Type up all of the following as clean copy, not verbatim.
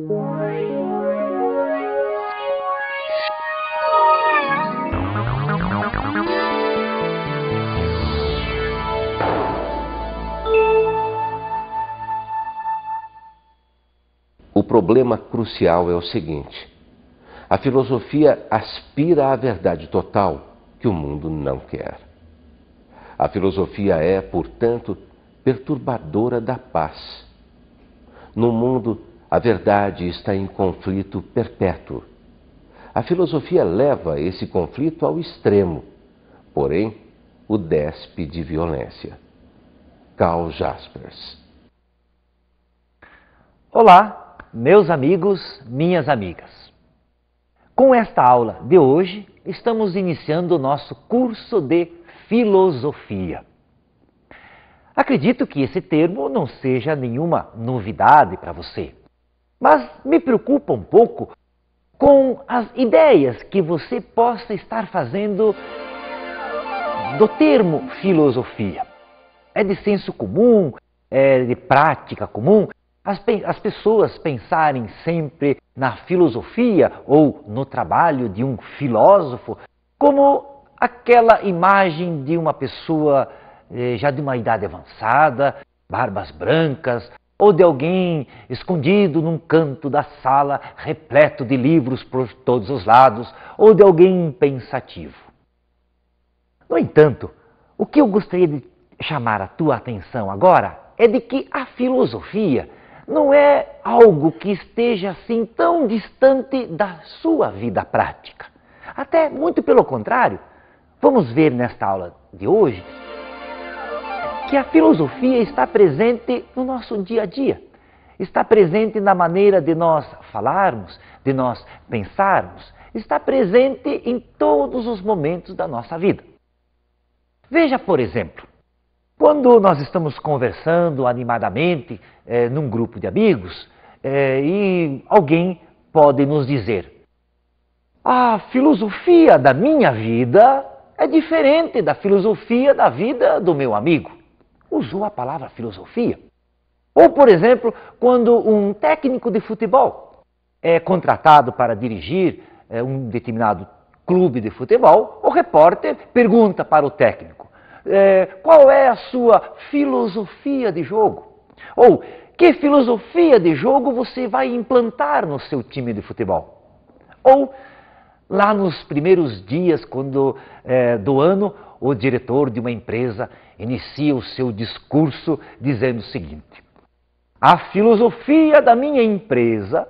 O problema crucial é o seguinte: a filosofia aspira à verdade total que o mundo não quer. A filosofia é, portanto, perturbadora da paz. No mundo, a verdade está em conflito perpétuo. A filosofia leva esse conflito ao extremo, porém, o despe de violência. Karl Jaspers. Olá, meus amigos, minhas amigas. Com esta aula de hoje, estamos iniciando o nosso curso de filosofia. Acredito que esse termo não seja nenhuma novidade para você, mas me preocupa um pouco com as ideias que você possa estar fazendo do termo filosofia. É de senso comum, é de prática comum as pessoas pensarem sempre na filosofia ou no trabalho de um filósofo como aquela imagem de uma pessoa já de uma idade avançada, barbas brancas, ou de alguém escondido num canto da sala repleto de livros por todos os lados, ou de alguém pensativo. No entanto, o que eu gostaria de chamar a tua atenção agora é de que a filosofia não é algo que esteja assim tão distante da sua vida prática. Até muito pelo contrário, vamos ver nesta aula de hoje que a filosofia está presente no nosso dia a dia. Está presente na maneira de nós falarmos, de nós pensarmos. Está presente em todos os momentos da nossa vida. Veja, por exemplo, quando nós estamos conversando animadamente num grupo de amigos e alguém pode nos dizer: a filosofia da minha vida é diferente da filosofia da vida do meu amigo. Usou a palavra filosofia. Ou, por exemplo, quando um técnico de futebol é contratado para dirigir um determinado clube de futebol, o repórter pergunta para o técnico: qual é a sua filosofia de jogo? Ou que filosofia de jogo você vai implantar no seu time de futebol? Ou lá nos primeiros dias do ano, o diretor de uma empresa inicia o seu discurso dizendo o seguinte: a filosofia da minha empresa,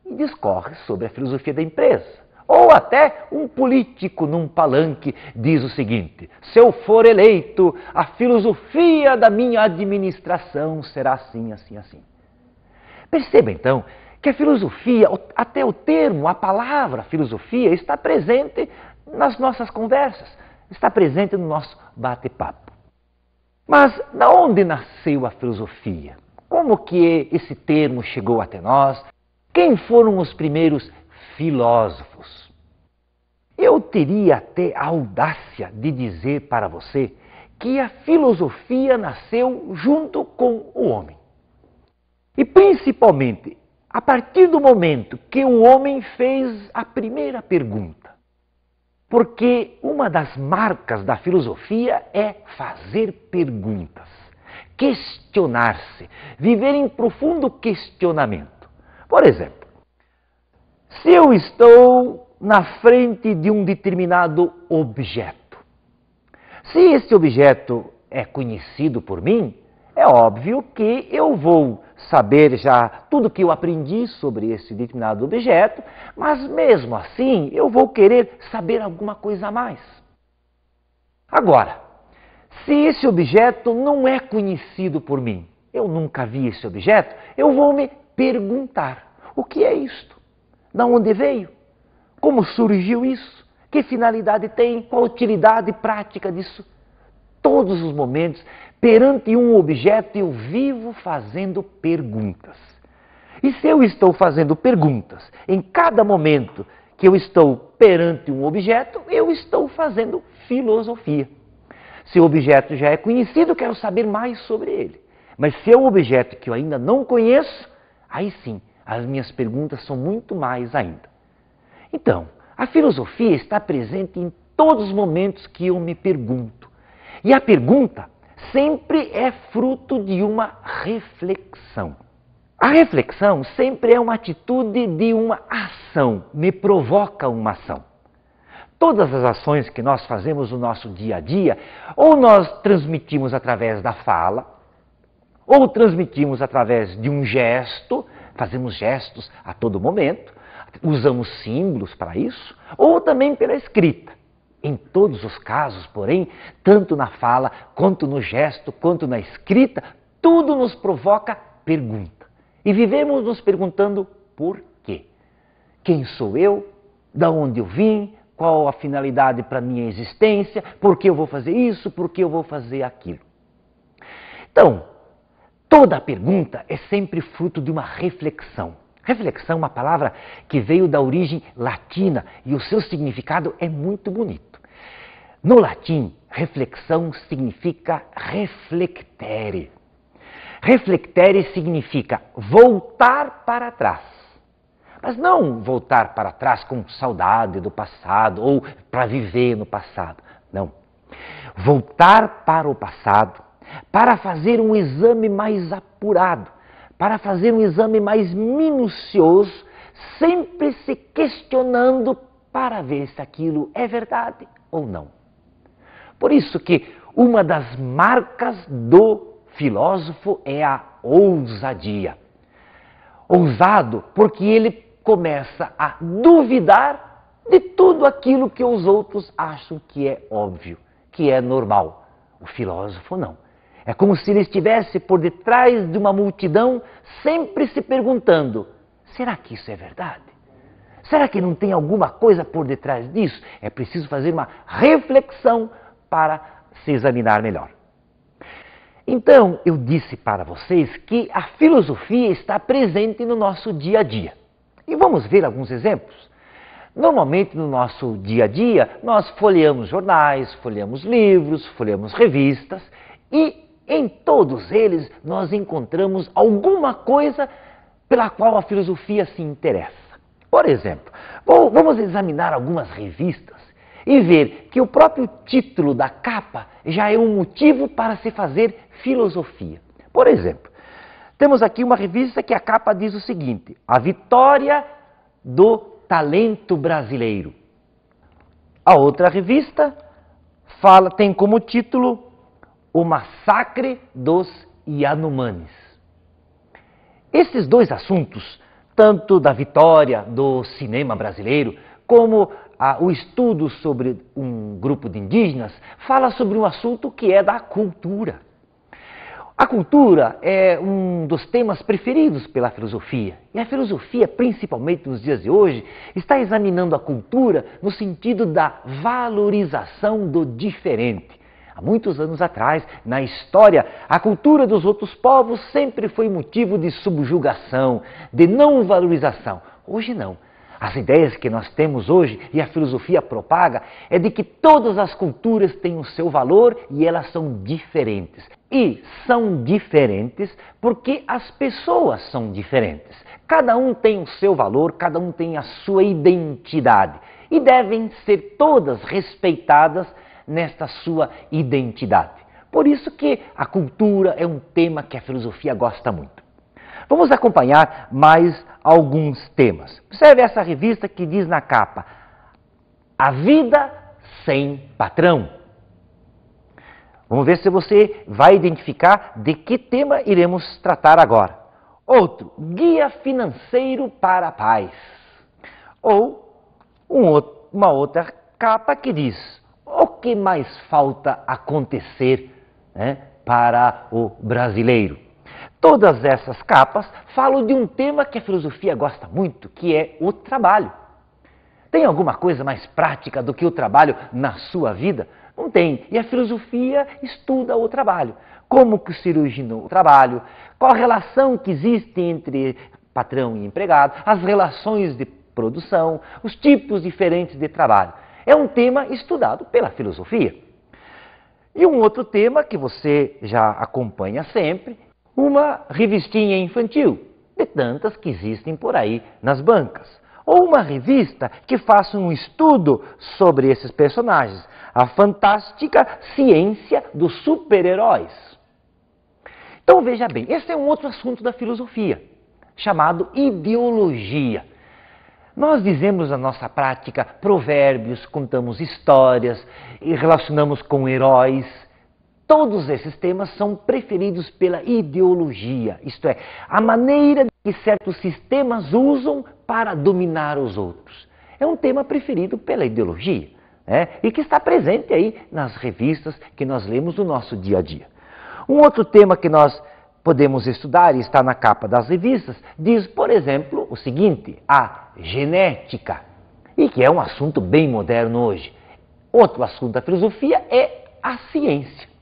e discorre sobre a filosofia da empresa. Ou até um político num palanque diz o seguinte: se eu for eleito, a filosofia da minha administração será assim, assim, assim. Perceba então que a filosofia, até o termo, a palavra filosofia, está presente nas nossas conversas, está presente no nosso bate-papo. Mas de onde nasceu a filosofia? Como que esse termo chegou até nós? Quem foram os primeiros filósofos? Eu teria até a audácia de dizer para você que a filosofia nasceu junto com o homem. E principalmente a partir do momento que o homem fez a primeira pergunta. Porque uma das marcas da filosofia é fazer perguntas, questionar-se, viver em profundo questionamento. Por exemplo, se eu estou na frente de um determinado objeto, se esse objeto é conhecido por mim, é óbvio que eu vou saber já tudo que eu aprendi sobre esse determinado objeto, mas mesmo assim eu vou querer saber alguma coisa a mais. Agora, se esse objeto não é conhecido por mim, eu nunca vi esse objeto, eu vou me perguntar: o que é isto? De onde veio? Como surgiu isso? Que finalidade tem? Qual a utilidade prática disso? Todos os momentos, perante um objeto, eu vivo fazendo perguntas. E se eu estou fazendo perguntas em cada momento que eu estou perante um objeto, eu estou fazendo filosofia. Se o objeto já é conhecido, eu quero saber mais sobre ele. Mas se é um objeto que eu ainda não conheço, aí sim, as minhas perguntas são muito mais ainda. Então, a filosofia está presente em todos os momentos que eu me pergunto. E a pergunta sempre é fruto de uma reflexão. A reflexão sempre é uma atitude de uma ação, me provoca uma ação. Todas as ações que nós fazemos no nosso dia a dia, ou nós transmitimos através da fala, ou transmitimos através de um gesto, fazemos gestos a todo momento, usamos símbolos para isso, ou também pela escrita. Em todos os casos, porém, tanto na fala, quanto no gesto, quanto na escrita, tudo nos provoca pergunta. E vivemos nos perguntando por quê. Quem sou eu? Da onde eu vim? Qual a finalidade para a minha existência? Por que eu vou fazer isso? Por que eu vou fazer aquilo? Então, toda pergunta é sempre fruto de uma reflexão. Reflexão é uma palavra que veio da origem latina e o seu significado é muito bonito. No latim, reflexão significa reflectere. Reflectere significa voltar para trás. Mas não voltar para trás com saudade do passado ou para viver no passado. Não. Voltar para o passado para fazer um exame mais apurado, para fazer um exame mais minucioso, sempre se questionando para ver se aquilo é verdade ou não. Por isso que uma das marcas do filósofo é a ousadia. Ousado porque ele começa a duvidar de tudo aquilo que os outros acham que é óbvio, que é normal. O filósofo não. É como se ele estivesse por detrás de uma multidão, sempre se perguntando: será que isso é verdade? Será que não tem alguma coisa por detrás disso? É preciso fazer uma reflexão para se examinar melhor. Então, eu disse para vocês que a filosofia está presente no nosso dia a dia. E vamos ver alguns exemplos. Normalmente, no nosso dia a dia, nós folheamos jornais, folheamos livros, folheamos revistas e em todos eles nós encontramos alguma coisa pela qual a filosofia se interessa. Por exemplo, vamos examinar algumas revistas e ver que o próprio título da capa já é um motivo para se fazer filosofia. Por exemplo, temos aqui uma revista que a capa diz o seguinte: A Vitória do Talento Brasileiro. A outra revista tem como título O Massacre dos Yanomamis. Esses dois assuntos, tanto da vitória do cinema brasileiro, como o estudo sobre um grupo de indígenas, fala sobre um assunto que é da cultura. A cultura é um dos temas preferidos pela filosofia. E a filosofia, principalmente nos dias de hoje, está examinando a cultura no sentido da valorização do diferente. Há muitos anos atrás, na história, a cultura dos outros povos sempre foi motivo de subjugação, de não valorização. Hoje não. As ideias que nós temos hoje e a filosofia propaga é de que todas as culturas têm o seu valor e elas são diferentes. E são diferentes porque as pessoas são diferentes. Cada um tem o seu valor, cada um tem a sua identidade. E devem ser todas respeitadas nesta sua identidade. Por isso que a cultura é um tema que a filosofia gosta muito. Vamos acompanhar mais alguns temas. Observe essa revista que diz na capa: A Vida Sem Patrão. Vamos ver se você vai identificar de que tema iremos tratar agora. Outro, Guia Financeiro para a Paz. Ou uma outra capa que diz: O que mais falta acontecer, para o brasileiro? Todas essas capas falam de um tema que a filosofia gosta muito, que é o trabalho. Tem alguma coisa mais prática do que o trabalho na sua vida? Não tem. E a filosofia estuda o trabalho. Como que se originou o trabalho, qual a relação que existe entre patrão e empregado, as relações de produção, os tipos diferentes de trabalho. É um tema estudado pela filosofia. E um outro tema que você já acompanha sempre, uma revistinha infantil, tantas que existem por aí nas bancas. Ou uma revista que faça um estudo sobre esses personagens, a fantástica ciência dos super-heróis. Então veja bem, esse é um outro assunto da filosofia, chamado ideologia. Nós dizemos na nossa prática provérbios, contamos histórias e relacionamos com heróis. Todos esses temas são preferidos pela ideologia, isto é, a maneira que certos sistemas usam para dominar os outros. É um tema preferido pela ideologia, né? E que está presente aí nas revistas que nós lemos no nosso dia a dia. Um outro tema que nós podemos estudar e está na capa das revistas diz, por exemplo, o seguinte, a genética, e que é um assunto bem moderno hoje. Outro assunto da filosofia é a ciência.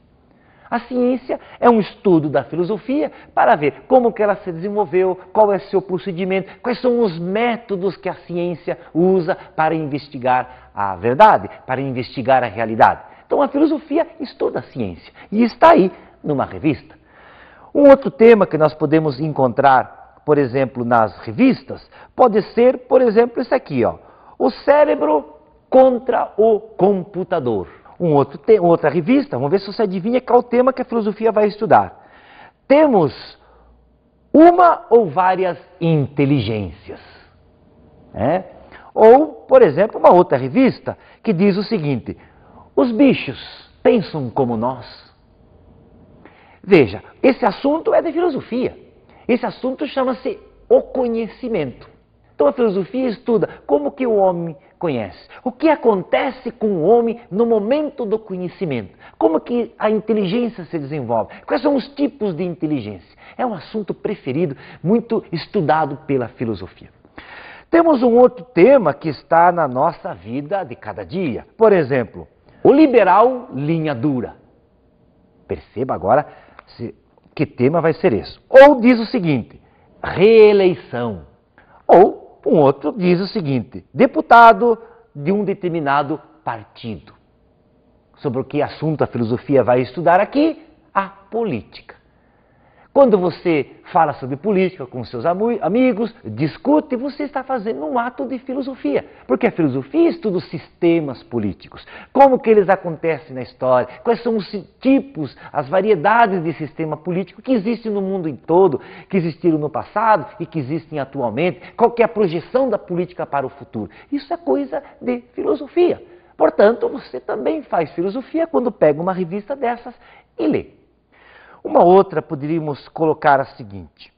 A ciência é um estudo da filosofia para ver como que ela se desenvolveu, qual é seu procedimento, quais são os métodos que a ciência usa para investigar a verdade, para investigar a realidade. Então a filosofia estuda a ciência e está aí numa revista. Um outro tema que nós podemos encontrar, por exemplo, nas revistas, pode ser, por exemplo, esse aqui, ó, o cérebro contra o computador. Outra revista, vamos ver se você adivinha qual o tema que a filosofia vai estudar. Temos uma ou várias inteligências. Né? Ou, por exemplo, uma outra revista que diz o seguinte, os bichos pensam como nós. Veja, esse assunto é de filosofia. Esse assunto chama-se o conhecimento. Então a filosofia estuda como que o homem conhece, o que acontece com o homem no momento do conhecimento, como que a inteligência se desenvolve, quais são os tipos de inteligência. É um assunto preferido, muito estudado pela filosofia. Temos um outro tema que está na nossa vida de cada dia. Por exemplo, o liberal linha dura. Perceba agora que tema vai ser esse. Ou diz o seguinte, reeleição. Ou um outro diz o seguinte, deputado de um determinado partido. Sobre o que assunto a filosofia vai estudar aqui? A política. Quando você fala sobre política com seus amigos, discute, você está fazendo um ato de filosofia. Porque a filosofia estuda os sistemas políticos, como que eles acontecem na história, quais são os tipos, as variedades de sistema político que existem no mundo em todo, que existiram no passado e que existem atualmente, qual que é a projeção da política para o futuro. Isso é coisa de filosofia. Portanto, você também faz filosofia quando pega uma revista dessas e lê. Uma outra poderíamos colocar a seguinte,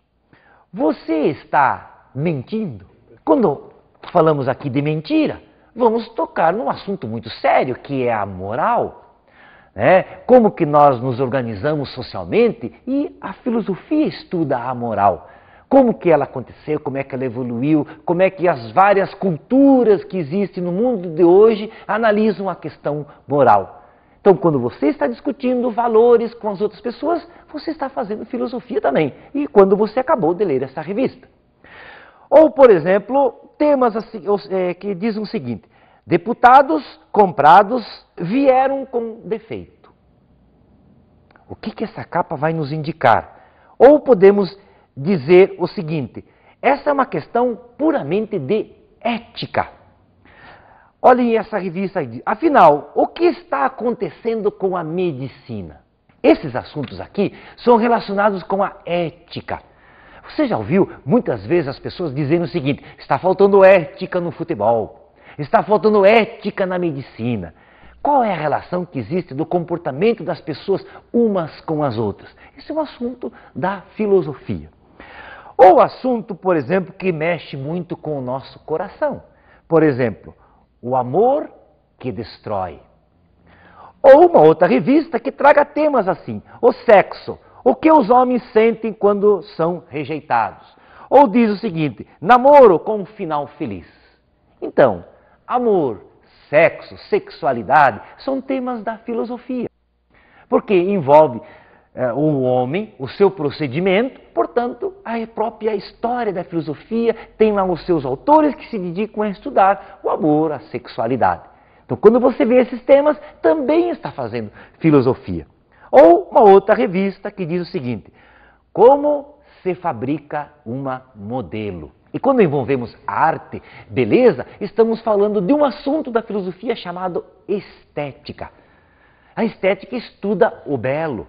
você está mentindo? Quando falamos aqui de mentira, vamos tocar num assunto muito sério, que é a moral. Né? Como que nós nos organizamos socialmente e a filosofia estuda a moral. Como que ela aconteceu, como é que ela evoluiu, como é que as várias culturas que existem no mundo de hoje analisam a questão moral. Então, quando você está discutindo valores com as outras pessoas, você está fazendo filosofia também. E quando você acabou de ler essa revista. Ou, por exemplo, temas assim, que dizem o seguinte, deputados comprados vieram com defeito. O que essa capa vai nos indicar? Ou podemos dizer o seguinte, essa é uma questão puramente de ética. Olhem essa revista aí. Afinal, o que está acontecendo com a medicina? Esses assuntos aqui são relacionados com a ética. Você já ouviu muitas vezes as pessoas dizendo o seguinte, está faltando ética no futebol, está faltando ética na medicina. Qual é a relação que existe do comportamento das pessoas umas com as outras? Esse é um assunto da filosofia. Ou assunto, por exemplo, que mexe muito com o nosso coração. Por exemplo, o amor que destrói. Ou uma outra revista que traga temas assim, o sexo, o que os homens sentem quando são rejeitados. Ou diz o seguinte, namoro com um final feliz. Então, amor, sexo, sexualidade são temas da filosofia. Porque envolve o homem, o seu procedimento, portanto, a própria história da filosofia tem lá os seus autores que se dedicam a estudar o amor, a sexualidade. Então, quando você vê esses temas, também está fazendo filosofia. Ou uma outra revista que diz o seguinte, como se fabrica uma modelo. E quando envolvemos arte, beleza, estamos falando de um assunto da filosofia chamado estética. A estética estuda o belo,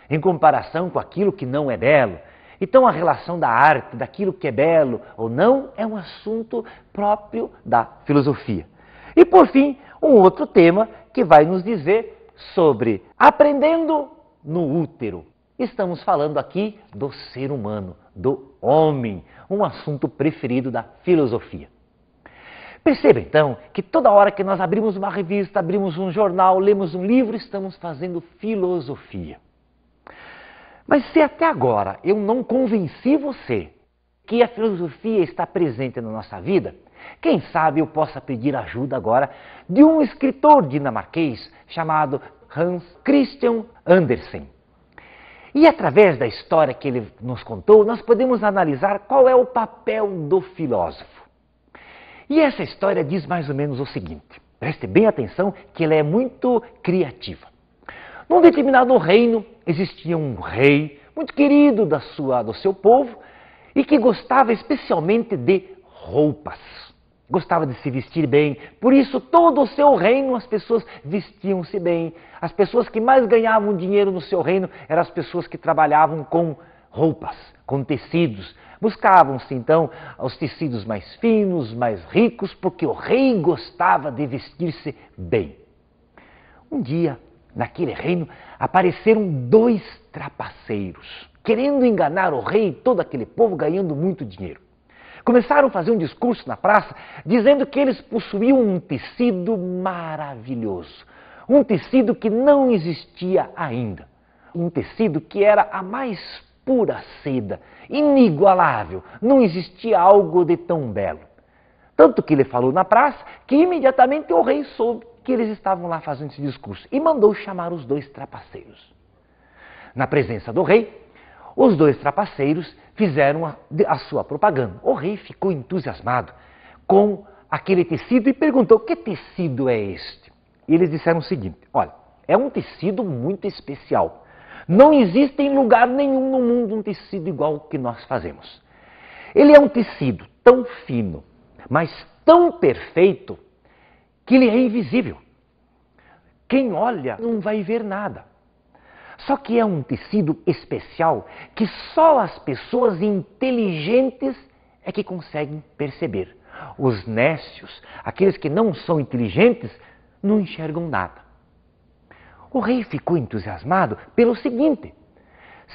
em comparação com aquilo que não é belo. Então a relação da arte, daquilo que é belo ou não, é um assunto próprio da filosofia. E por fim, um outro tema que vai nos dizer sobre aprendendo no útero. Estamos falando aqui do ser humano, do homem, um assunto preferido da filosofia. Perceba então que toda hora que nós abrimos uma revista, abrimos um jornal, lemos um livro, estamos fazendo filosofia. Mas se até agora eu não convenci você que a filosofia está presente na nossa vida, quem sabe eu possa pedir ajuda agora de um escritor dinamarquês chamado Hans Christian Andersen. E através da história que ele nos contou, nós podemos analisar qual é o papel do filósofo. E essa história diz mais ou menos o seguinte, preste bem atenção que ela é muito criativa. Num determinado reino existia um rei muito querido do seu povo e que gostava especialmente de roupas. Gostava de se vestir bem, por isso todo o seu reino as pessoas vestiam-se bem. As pessoas que mais ganhavam dinheiro no seu reino eram as pessoas que trabalhavam com roupas, com tecidos. Buscavam-se então os tecidos mais finos, mais ricos, porque o rei gostava de vestir-se bem. Um dia, naquele reino, apareceram 2 trapaceiros, querendo enganar o rei e todo aquele povo ganhando muito dinheiro. Começaram a fazer um discurso na praça, dizendo que eles possuíam um tecido maravilhoso. Um tecido que não existia ainda. Um tecido que era a mais pura seda, inigualável. Não existia algo de tão belo. Tanto que ele falou na praça, que imediatamente o rei soube que eles estavam lá fazendo esse discurso e mandou chamar os 2 trapaceiros. Na presença do rei, os 2 trapaceiros fizeram a sua propaganda. O rei ficou entusiasmado com aquele tecido e perguntou: que tecido é este? E eles disseram o seguinte: olha, é um tecido muito especial. Não existe em lugar nenhum no mundo um tecido igual ao que nós fazemos. Ele é um tecido tão fino, mas tão perfeito, que ele é invisível. Quem olha não vai ver nada. Só que é um tecido especial que só as pessoas inteligentes é que conseguem perceber. Os nécios, aqueles que não são inteligentes, não enxergam nada. O rei ficou entusiasmado pelo seguinte: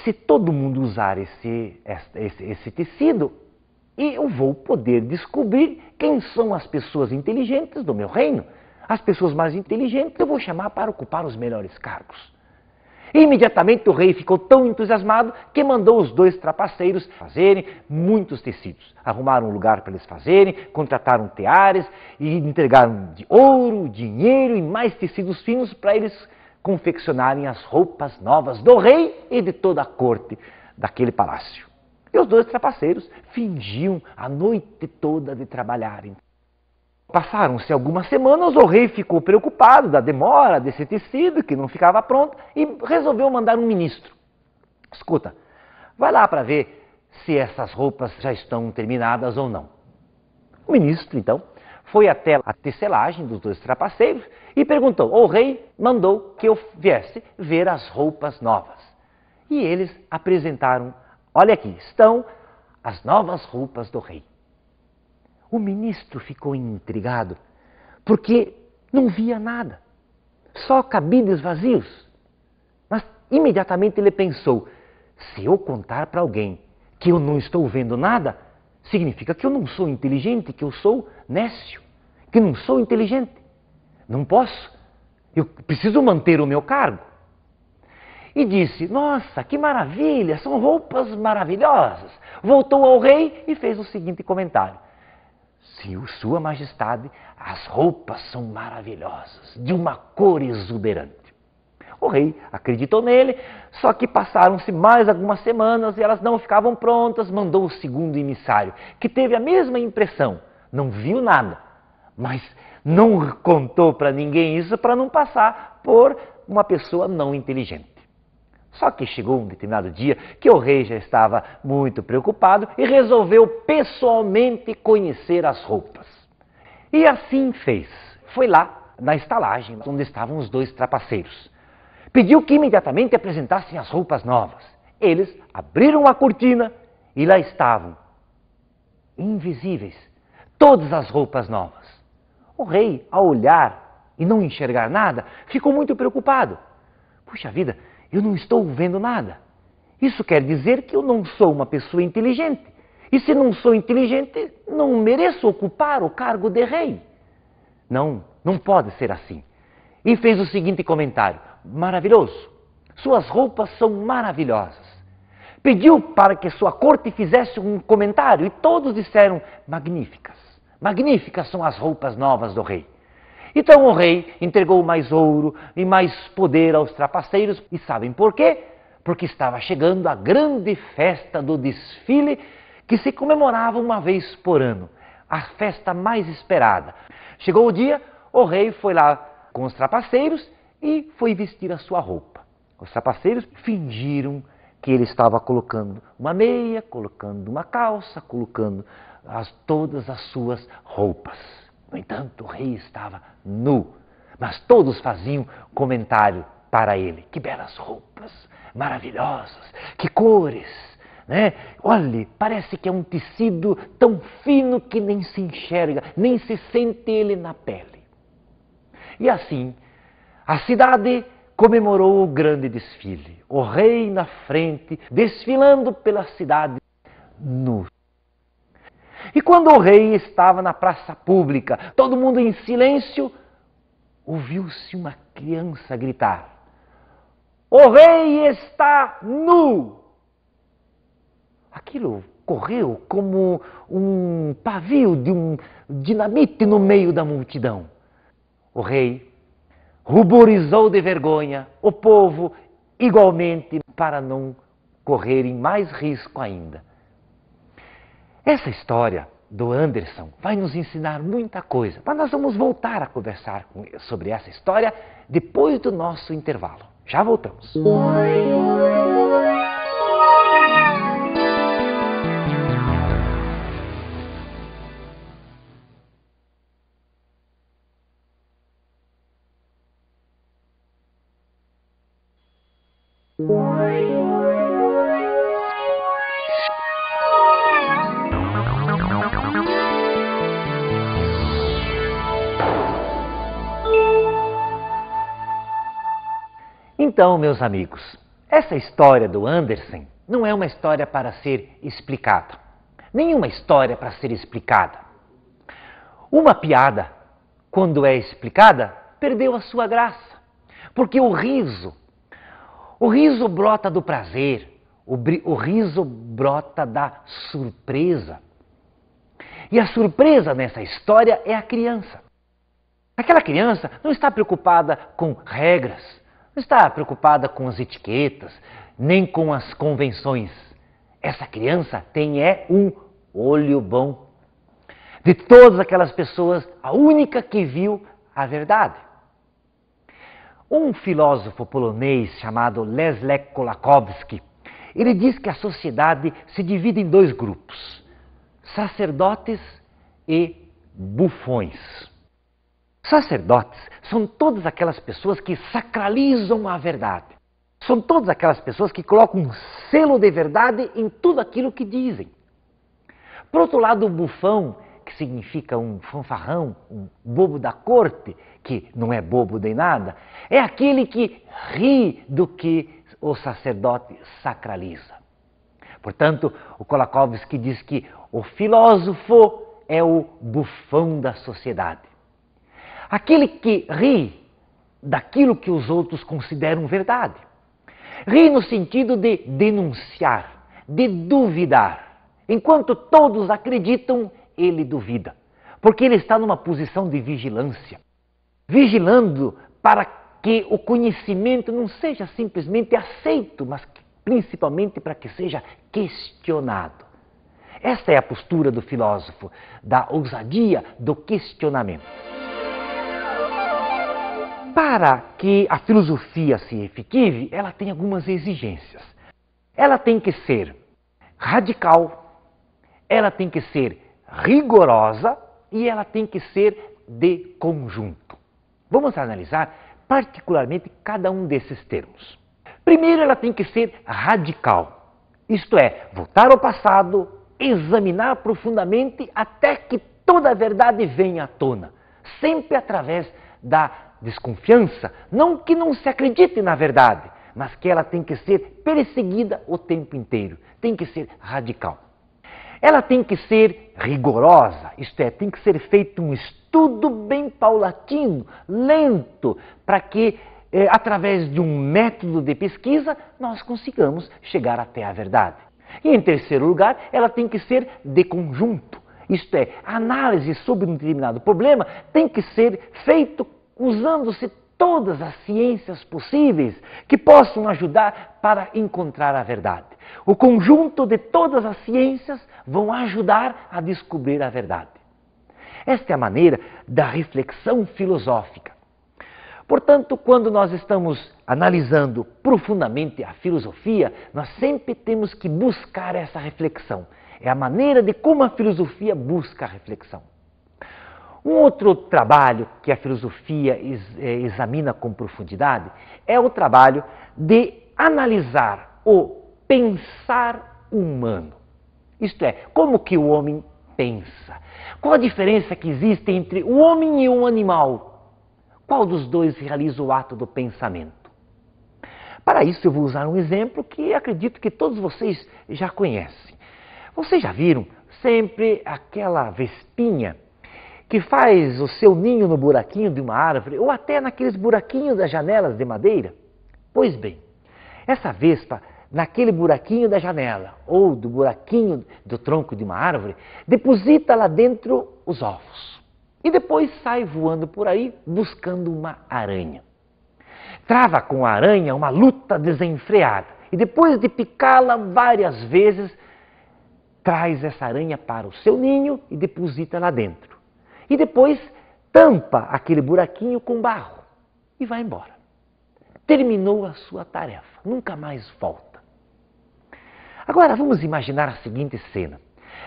se todo mundo usar esse tecido, eu vou poder descobrir quem são as pessoas inteligentes do meu reino. As pessoas mais inteligentes eu vou chamar para ocupar os melhores cargos. E imediatamente o rei ficou tão entusiasmado que mandou os 2 trapaceiros fazerem muitos tecidos. Arrumaram um lugar para eles fazerem, contrataram teares e entregaram de ouro, dinheiro e mais tecidos finos para eles confeccionarem as roupas novas do rei e de toda a corte daquele palácio. E os 2 trapaceiros fingiam a noite toda de trabalharem. Passaram-se algumas semanas, o rei ficou preocupado da demora desse tecido, que não ficava pronto, e resolveu mandar um ministro. Escuta, vai lá para ver se essas roupas já estão terminadas ou não. O ministro, então, foi até a tecelagem dos 2 trapaceiros e perguntou: o rei mandou que eu viesse ver as roupas novas. E eles apresentaram: olha aqui, estão as novas roupas do rei. O ministro ficou intrigado, porque não via nada, só cabides vazios. Mas imediatamente ele pensou: se eu contar para alguém que eu não estou vendo nada, significa que eu não sou inteligente, que eu sou nécio, que não sou inteligente. Não posso, eu preciso manter o meu cargo. E disse: nossa, que maravilha, são roupas maravilhosas. Voltou ao rei e fez o seguinte comentário: Sua Majestade, as roupas são maravilhosas, de uma cor exuberante. O rei acreditou nele, só que passaram-se mais algumas semanas e elas não ficavam prontas. Mandou o segundo emissário, que teve a mesma impressão, não viu nada, mas não contou para ninguém isso para não passar por uma pessoa não inteligente. Só que chegou um determinado dia que o rei já estava muito preocupado e resolveu pessoalmente conhecer as roupas. E assim fez. Foi lá na estalagem onde estavam os dois trapaceiros. Pediu que imediatamente apresentassem as roupas novas. Eles abriram a cortina e lá estavam, invisíveis, todas as roupas novas. O rei, ao olhar e não enxergar nada, ficou muito preocupado. Puxa vida, eu não estou vendo nada. Isso quer dizer que eu não sou uma pessoa inteligente. E se não sou inteligente, não mereço ocupar o cargo de rei. Não, não pode ser assim. E fez o seguinte comentário: maravilhoso, suas roupas são maravilhosas. Pediu para que sua corte fizesse um comentário e todos disseram: magníficas, magníficas são as roupas novas do rei. Então o rei entregou mais ouro e mais poder aos trapaceiros. E sabem por quê? Porque estava chegando a grande festa do desfile que se comemorava uma vez por ano. A festa mais esperada. Chegou o dia, o rei foi lá com os trapaceiros e foi vestir a sua roupa. Os trapaceiros fingiram que ele estava colocando uma meia, colocando uma calça, colocando todas as suas roupas. No entanto, o rei estava nu, mas todos faziam comentário para ele: que belas roupas, maravilhosas, que cores, né? Olhe, parece que é um tecido tão fino que nem se enxerga, nem se sente ele na pele. E assim, a cidade comemorou o grande desfile. O rei na frente, desfilando pela cidade nu. E quando o rei estava na praça pública, todo mundo em silêncio, ouviu-se uma criança gritar: o rei está nu! Aquilo correu como um pavio de um dinamite no meio da multidão. O rei ruborizou de vergonha o povo igualmente para não correrem mais risco ainda. Essa história do Anderson vai nos ensinar muita coisa, mas nós vamos voltar a conversar sobre essa história depois do nosso intervalo. Já voltamos. Então, meus amigos, essa história do Anderson não é uma história para ser explicada. Nenhuma história para ser explicada. Uma piada, quando é explicada, perdeu a sua graça. Porque o riso brota do prazer, o riso brota da surpresa. E a surpresa nessa história é a criança. Aquela criança não está preocupada com regras, não está preocupada com as etiquetas, nem com as convenções. Essa criança tem um olho bom. De todas aquelas pessoas, a única que viu a verdade. Um filósofo polonês chamado Leszek Kolakowski, ele diz que a sociedade se divide em dois grupos: sacerdotes e bufões. Sacerdotes são todas aquelas pessoas que sacralizam a verdade. São todas aquelas pessoas que colocam um selo de verdade em tudo aquilo que dizem. Por outro lado, o bufão, que significa um fanfarrão, um bobo da corte, que não é bobo nem nada, é aquele que ri do que o sacerdote sacraliza. Portanto, o Kolakowski diz que o filósofo é o bufão da sociedade. Aquele que ri daquilo que os outros consideram verdade. Ri no sentido de denunciar, de duvidar. Enquanto todos acreditam, ele duvida. Porque ele está numa posição de vigilância. Vigilando para que o conhecimento não seja simplesmente aceito, mas principalmente para que seja questionado. Esta é a postura do filósofo, da ousadia, do questionamento. para que a filosofia se efetive, ela tem algumas exigências. Ela tem que ser radical, ela tem que ser rigorosa e ela tem que ser de conjunto. Vamos analisar particularmente cada um desses termos. Primeiro, ela tem que ser radical, isto é, voltar ao passado, examinar profundamente até que toda a verdade venha à tona, sempre através da desconfiança, não que não se acredite na verdade, mas que ela tem que ser perseguida o tempo inteiro, tem que ser radical. Ela tem que ser rigorosa, isto é, tem que ser feito um estudo bem paulatino, lento, para que, através de um método de pesquisa, nós consigamos chegar até a verdade. E, em terceiro lugar, ela tem que ser de conjunto, isto é, a análise sobre um determinado problema tem que ser feito usando-se todas as ciências possíveis que possam ajudar para encontrar a verdade. O conjunto de todas as ciências vão ajudar a descobrir a verdade. Esta é a maneira da reflexão filosófica. Portanto, quando nós estamos analisando profundamente a filosofia, nós sempre temos que buscar essa reflexão. É a maneira de como a filosofia busca a reflexão. Um outro trabalho que a filosofia examina com profundidade é o trabalho de analisar o pensar humano. Isto é, como que o homem pensa? Qual a diferença que existe entre o homem e um animal? Qual dos dois realiza o ato do pensamento? Para isso eu vou usar um exemplo que acredito que todos vocês já conhecem. Vocês já viram sempre aquela vespinha que faz o seu ninho no buraquinho de uma árvore ou até naqueles buraquinhos das janelas de madeira? Pois bem, essa vespa, naquele buraquinho da janela ou do buraquinho do tronco de uma árvore, deposita lá dentro os ovos e depois sai voando por aí buscando uma aranha. Trava com a aranha uma luta desenfreada e depois de picá-la várias vezes, traz essa aranha para o seu ninho e deposita lá dentro. E depois tampa aquele buraquinho com barro e vai embora. Terminou a sua tarefa, nunca mais volta. Agora vamos imaginar a seguinte cena.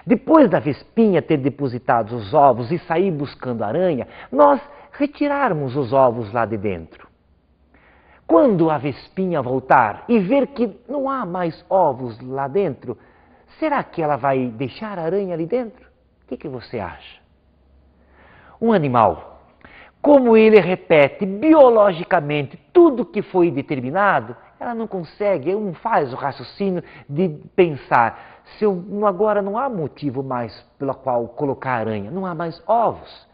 Depois da vespinha ter depositado os ovos e sair buscando a aranha, nós retirarmos os ovos lá de dentro. Quando a vespinha voltar e ver que não há mais ovos lá dentro, será que ela vai deixar a aranha ali dentro? O que você acha? Um animal, como ele repete biologicamente tudo que foi determinado, ela não consegue, ela não faz o raciocínio de pensar, agora não há motivo mais pelo qual colocar aranha, não há mais ovos.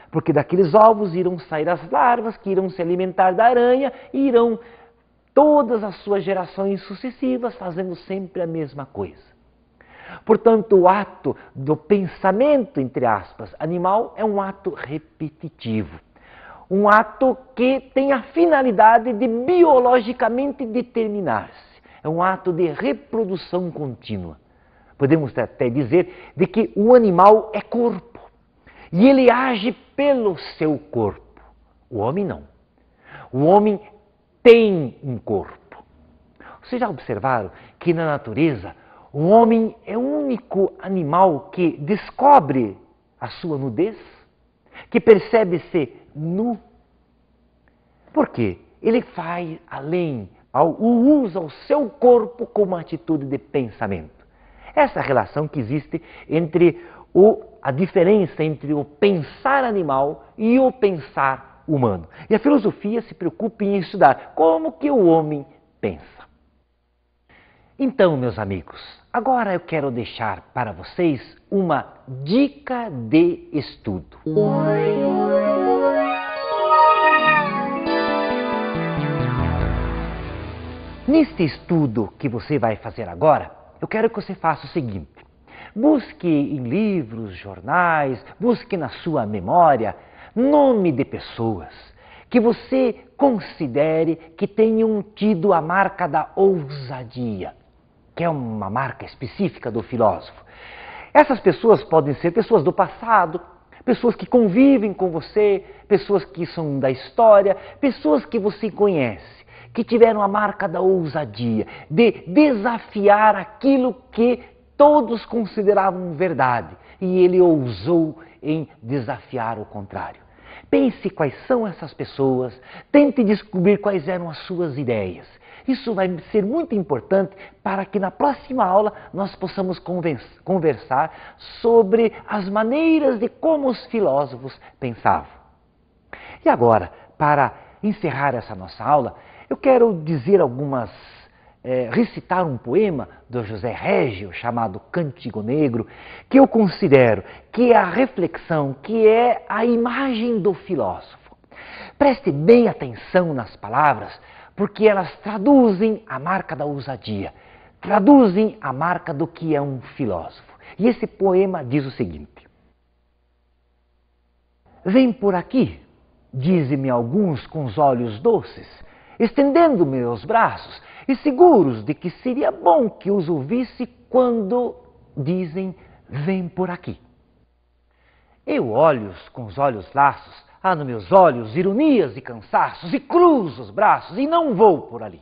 Porque daqueles ovos irão sair as larvas que irão se alimentar da aranha e irão todas as suas gerações sucessivas fazendo sempre a mesma coisa. Portanto, o ato do pensamento, entre aspas, animal é um ato repetitivo. Um ato que tem a finalidade de biologicamente determinar-se. É um ato de reprodução contínua. Podemos até dizer de que o animal é corpo. E ele age pelo seu corpo. O homem não. O homem tem um corpo. Vocês já observaram que na natureza o homem é o único animal que descobre a sua nudez, que percebe-se nu. Por quê? Ele vai além, usa o seu corpo como atitude de pensamento. Essa relação que existe entre a diferença entre o pensar animal e o pensar humano. E a filosofia se preocupa em estudar como que o homem pensa. Então, meus amigos, agora eu quero deixar para vocês uma dica de estudo. Neste estudo que você vai fazer agora, eu quero que você faça o seguinte. Busque em livros, jornais, busque na sua memória nome de pessoas que você considere que tenham tido a marca da ousadia, que é uma marca específica do filósofo. Essas pessoas podem ser pessoas do passado, pessoas que convivem com você, pessoas que são da história, pessoas que você conhece, que tiveram a marca da ousadia, de desafiar aquilo que todos consideravam verdade, e ele ousou em desafiar o contrário. Pense quais são essas pessoas, tente descobrir quais eram as suas ideias. Isso vai ser muito importante para que na próxima aula nós possamos conversar sobre as maneiras de como os filósofos pensavam. E agora, para encerrar essa nossa aula, eu quero dizer recitar um poema do José Régio, chamado Cântico Negro, que eu considero que é a reflexão, que é a imagem do filósofo. Preste bem atenção nas palavras, porque elas traduzem a marca da ousadia, traduzem a marca do que é um filósofo. E esse poema diz o seguinte: vem por aqui, dizem-me alguns com os olhos doces, estendendo meus braços, e seguros de que seria bom que os ouvisse quando dizem, vem por aqui. Eu olho com os olhos laços, há nos meus olhos ironias e cansaços, e cruzo os braços e não vou por ali.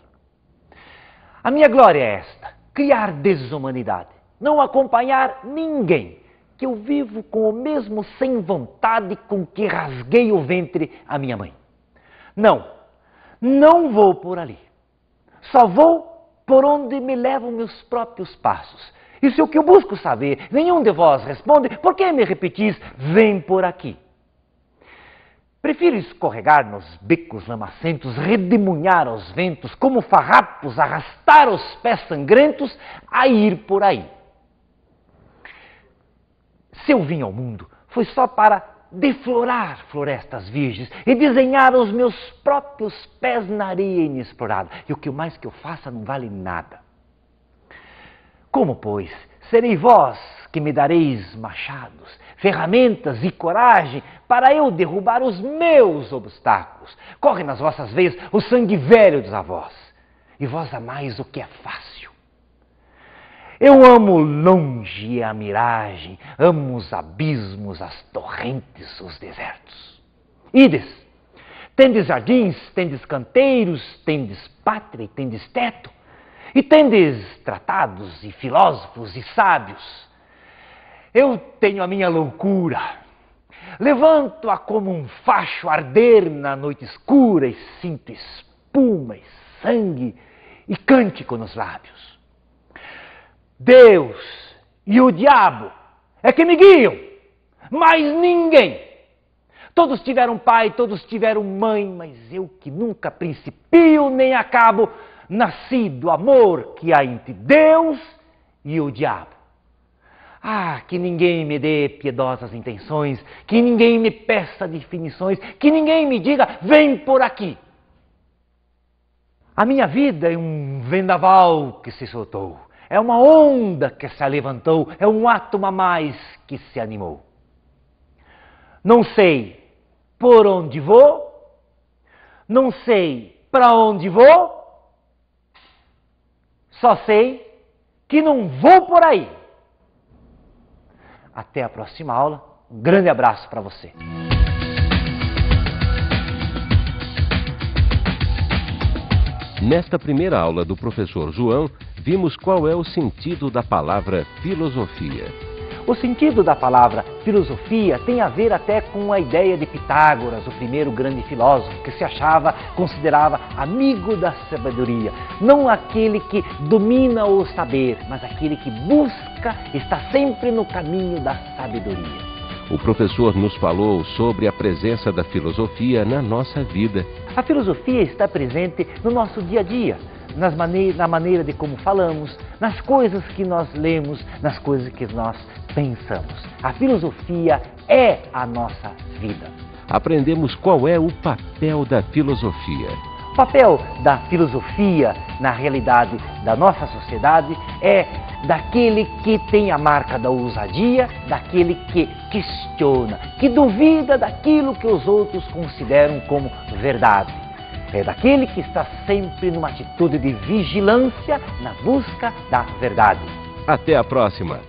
A minha glória é esta, criar desumanidade, não acompanhar ninguém, que eu vivo com o mesmo sem vontade com que rasguei o ventre à minha mãe. Não vou por ali. Só vou por onde me levam meus próprios passos. Isso é o que eu busco saber. Nenhum de vós responde, por que me repetis, vem por aqui? Prefiro escorregar nos becos lamacentos, redemoinhar aos ventos, como farrapos, arrastar os pés sangrentos, a ir por aí. Se eu vim ao mundo, foi só para deflorar florestas virgens e desenhar os meus próprios pés na areia inexplorada. E o que mais que eu faça não vale nada. Como, pois, serei vós que me dareis machados, ferramentas e coragem para eu derrubar os meus obstáculos? Corre nas vossas veias o sangue velho dos avós, e vós amais o que é fácil. Eu amo longe a miragem, amo os abismos, as torrentes, os desertos. Ides, tendes jardins, tendes canteiros, tendes pátria e tendes teto, e tendes tratados e filósofos e sábios. Eu tenho a minha loucura, levanto-a como um facho arder na noite escura e sinto espuma e sangue e cântico nos lábios. Deus e o diabo é que me guiam, mas ninguém. Todos tiveram pai, todos tiveram mãe, mas eu que nunca principio nem acabo, nasci do amor que há entre Deus e o diabo. Ah, que ninguém me dê piedosas intenções, que ninguém me peça definições, que ninguém me diga, vem por aqui. A minha vida é um vendaval que se soltou. É uma onda que se levantou, é um átomo a mais que se animou. Não sei por onde vou, não sei para onde vou, só sei que não vou por aí. Até a próxima aula, um grande abraço para você. Nesta primeira aula do professor João, vimos qual é o sentido da palavra filosofia. O sentido da palavra filosofia tem a ver até com a ideia de Pitágoras, o primeiro grande filósofo, que se considerava amigo da sabedoria. Não aquele que domina o saber, mas aquele que busca, está sempre no caminho da sabedoria. O professor nos falou sobre a presença da filosofia na nossa vida. A filosofia está presente no nosso dia a dia, na maneira de como falamos, nas coisas que nós lemos, nas coisas que nós pensamos. A filosofia é a nossa vida. Aprendemos qual é o papel da filosofia. O papel da filosofia, na realidade da nossa sociedade, é daquele que tem a marca da ousadia, daquele que questiona, que duvida daquilo que os outros consideram como verdade. É daquele que está sempre numa atitude de vigilância na busca da verdade. Até a próxima!